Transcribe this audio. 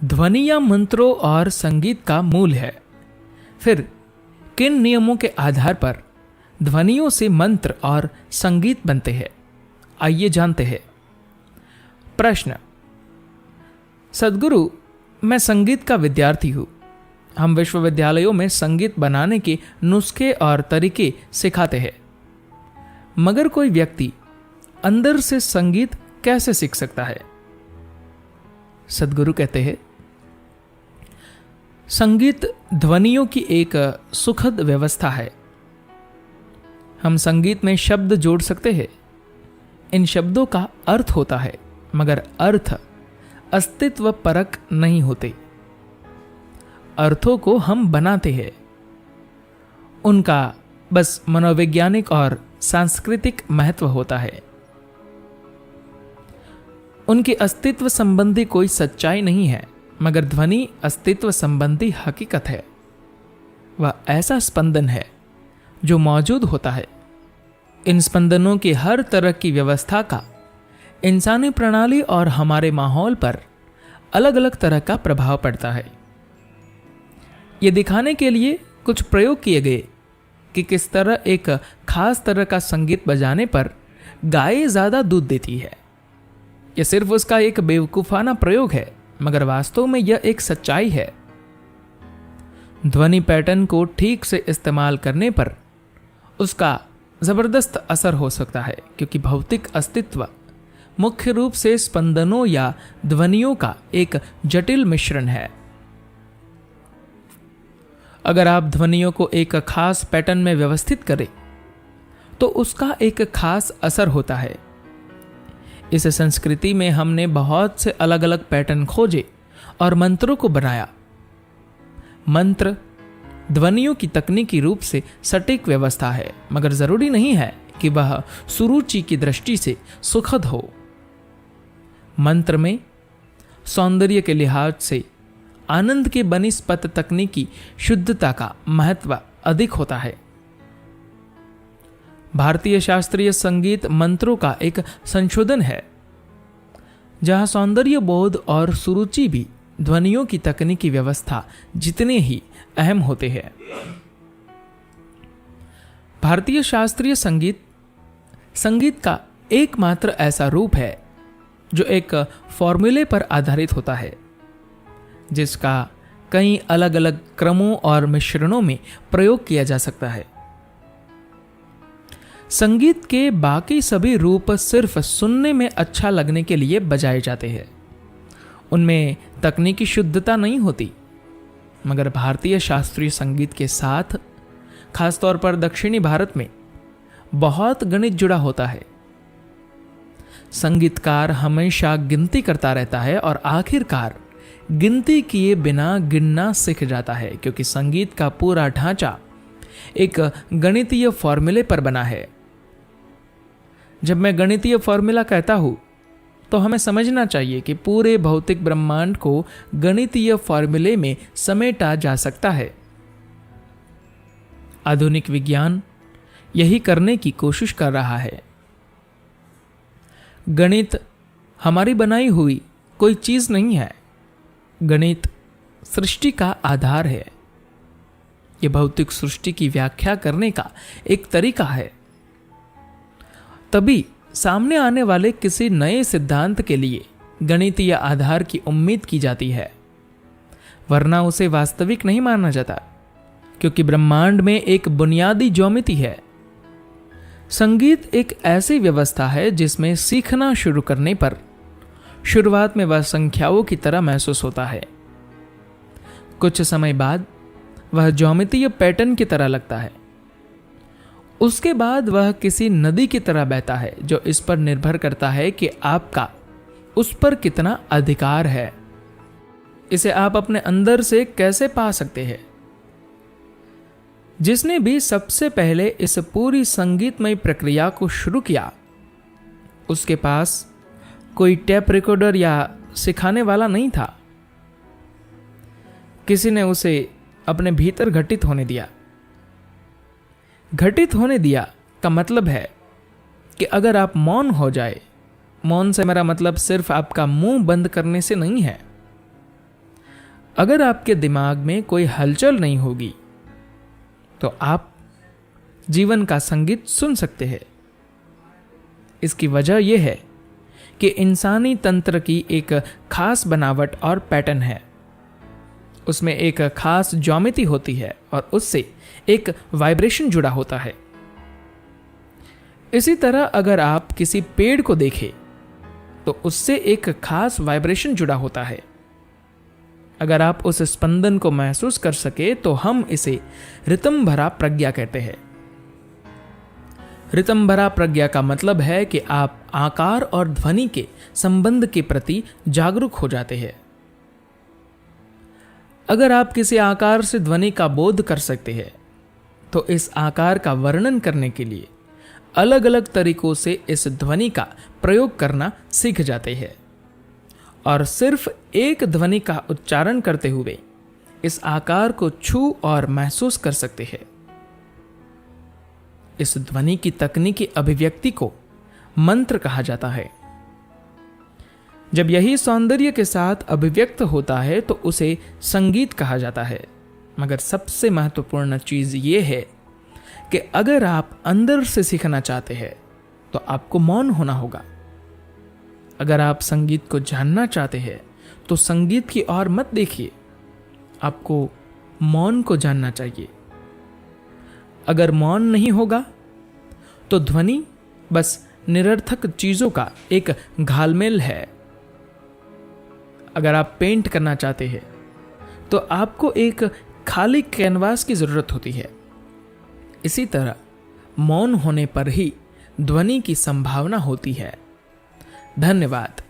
ध्वनियां मंत्रों और संगीत का मूल है। फिर किन नियमों के आधार पर ध्वनियों से मंत्र और संगीत बनते हैं, आइए जानते हैं। प्रश्न। सद्गुरु, मैं संगीत का विद्यार्थी हूँ। हम विश्वविद्यालयों में संगीत बनाने के नुस्खे और तरीके सिखाते हैं, मगर कोई व्यक्ति अंदर से संगीत कैसे सीख सकता है? सद्गुरु कहते हैं, संगीत ध्वनियों की एक सुखद व्यवस्था है। हम संगीत में शब्द जोड़ सकते हैं। इन शब्दों का अर्थ होता है, मगर अर्थ अस्तित्व परक नहीं होते। अर्थों को हम बनाते हैं। उनका बस मनोवैज्ञानिक और सांस्कृतिक महत्व होता है। उनके अस्तित्व संबंधी कोई सच्चाई नहीं है, मगर ध्वनि अस्तित्व संबंधी हकीकत है। वह ऐसा स्पंदन है जो मौजूद होता है। इन स्पंदनों की हर तरह की व्यवस्था का इंसानी प्रणाली और हमारे माहौल पर अलग अलग तरह का प्रभाव पड़ता है। ये दिखाने के लिए कुछ प्रयोग किए गए कि किस तरह एक खास तरह का संगीत बजाने पर गाय ज्यादा दूध देती है। यह सिर्फ उसका एक बेवकूफाना प्रयोग है, मगर वास्तव में यह एक सच्चाई है। ध्वनि पैटर्न को ठीक से इस्तेमाल करने पर उसका जबरदस्त असर हो सकता है, क्योंकि भौतिक अस्तित्व मुख्य रूप से स्पंदनों या ध्वनियों का एक जटिल मिश्रण है। अगर आप ध्वनियों को एक खास पैटर्न में व्यवस्थित करें तो उसका एक खास असर होता है। इस संस्कृति में हमने बहुत से अलग अलग पैटर्न खोजे और मंत्रों को बनाया। मंत्र ध्वनियों की तकनीकी रूप से सटीक व्यवस्था है, मगर जरूरी नहीं है कि वह सुरुचि की दृष्टि से सुखद हो। मंत्र में सौंदर्य के लिहाज से आनंद के बनिस्पत तकनीकी शुद्धता का महत्व अधिक होता है। भारतीय शास्त्रीय संगीत मंत्रों का एक संशोधन है, जहां सौंदर्य बोध और सुरुचि भी ध्वनियों की तकनीकी व्यवस्था जितने ही अहम होते हैं। भारतीय शास्त्रीय संगीत का एकमात्र ऐसा रूप है जो एक फॉर्मूले पर आधारित होता है, जिसका कई अलग अलग क्रमों और मिश्रणों में प्रयोग किया जा सकता है। संगीत के बाकी सभी रूप सिर्फ सुनने में अच्छा लगने के लिए बजाए जाते हैं। उनमें तकनीकी शुद्धता नहीं होती, मगर भारतीय शास्त्रीय संगीत के साथ खासतौर पर दक्षिणी भारत में बहुत गणित जुड़ा होता है। संगीतकार हमेशा गिनती करता रहता है और आखिरकार गिनती किए बिना गिनना सीख जाता है, क्योंकि संगीत का पूरा ढांचा एक गणितीय फॉर्मूले पर बना है। जब मैं गणितीय फॉर्मूला कहता हूं तो हमें समझना चाहिए कि पूरे भौतिक ब्रह्मांड को गणितीय फॉर्मूले में समेटा जा सकता है। आधुनिक विज्ञान यही करने की कोशिश कर रहा है। गणित हमारी बनाई हुई कोई चीज नहीं है। गणित सृष्टि का आधार है। यह भौतिक सृष्टि की व्याख्या करने का एक तरीका है। तभी सामने आने वाले किसी नए सिद्धांत के लिए गणितीय आधार की उम्मीद की जाती है, वरना उसे वास्तविक नहीं माना जाता, क्योंकि ब्रह्मांड में एक बुनियादी ज्योमिति है। संगीत एक ऐसी व्यवस्था है जिसमें सीखना शुरू करने पर शुरुआत में वह संख्याओं की तरह महसूस होता है। कुछ समय बाद वह ज्योमितीय पैटर्न की तरह लगता है। उसके बाद वह किसी नदी की तरह बहता है, जो इस पर निर्भर करता है कि आपका उस पर कितना अधिकार है। इसे आप अपने अंदर से कैसे पा सकते हैं? जिसने भी सबसे पहले इस पूरी संगीतमय प्रक्रिया को शुरू किया, उसके पास कोई टेप रिकॉर्डर या सिखाने वाला नहीं था। किसी ने उसे अपने भीतर घटित होने दिया। घटित होने दिया का मतलब है कि अगर आप मौन हो जाए, मौन से मेरा मतलब सिर्फ आपका मुंह बंद करने से नहीं है, अगर आपके दिमाग में कोई हलचल नहीं होगी तो आप जीवन का संगीत सुन सकते हैं। इसकी वजह यह है कि इंसानी तंत्र की एक खास बनावट और पैटर्न है। उसमें एक खास ज्योमेट्री होती है और उससे एक वाइब्रेशन जुड़ा होता है। इसी तरह अगर आप किसी पेड़ को देखें तो उससे एक खास वाइब्रेशन जुड़ा होता है। अगर आप उस स्पंदन को महसूस कर सके तो हम इसे रितम भरा प्रज्ञा कहते हैं। रितम भरा प्रज्ञा का मतलब है कि आप आकार और ध्वनि के संबंध के प्रति जागरूक हो जाते हैं। अगर आप किसी आकार से ध्वनि का बोध कर सकते हैं तो इस आकार का वर्णन करने के लिए अलग अलग तरीकों से इस ध्वनि का प्रयोग करना सीख जाते हैं और सिर्फ एक ध्वनि का उच्चारण करते हुए इस आकार को छू और महसूस कर सकते हैं। इस ध्वनि की तकनीकी अभिव्यक्ति को मंत्र कहा जाता है। जब यही सौंदर्य के साथ अभिव्यक्त होता है तो उसे संगीत कहा जाता है। मगर सबसे महत्वपूर्ण चीज ये है कि अगर आप अंदर से सीखना चाहते हैं तो आपको मौन होना होगा। अगर आप संगीत को जानना चाहते हैं तो संगीत की ओर मत देखिए, आपको मौन को जानना चाहिए। अगर मौन नहीं होगा तो ध्वनि बस निरर्थक चीजों का एक घालमेल है। अगर आप पेंट करना चाहते हैं तो आपको एक खाली कैनवास की जरूरत होती है। इसी तरह मौन होने पर ही ध्वनि की संभावना होती है। धन्यवाद।